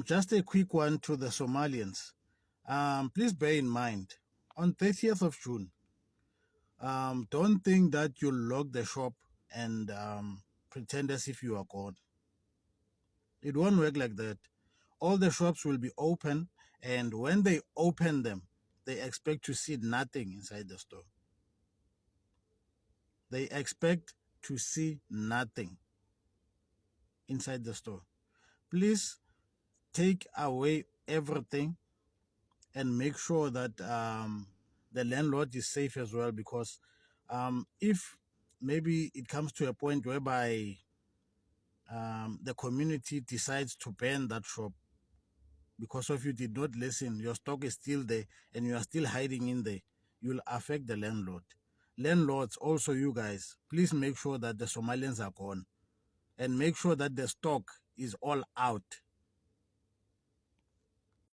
Just a quick one to the Somalians. Please bear in mind, on 30th of June, don't think that you'll lock the shop and pretend as if you are gone. It won't work like that. All the shops will be open, and when they open them, they expect to see nothing inside the store. They expect to see nothing inside the store. Please take away everything and make sure that the landlord is safe as well, because if maybe it comes to a point whereby the community decides to ban that shop because of you did not listen, your stock is still there and you are still hiding in there, you'll affect the landlord. Landlords, also you guys, please make sure that the Somalians are gone and make sure that the stock is all out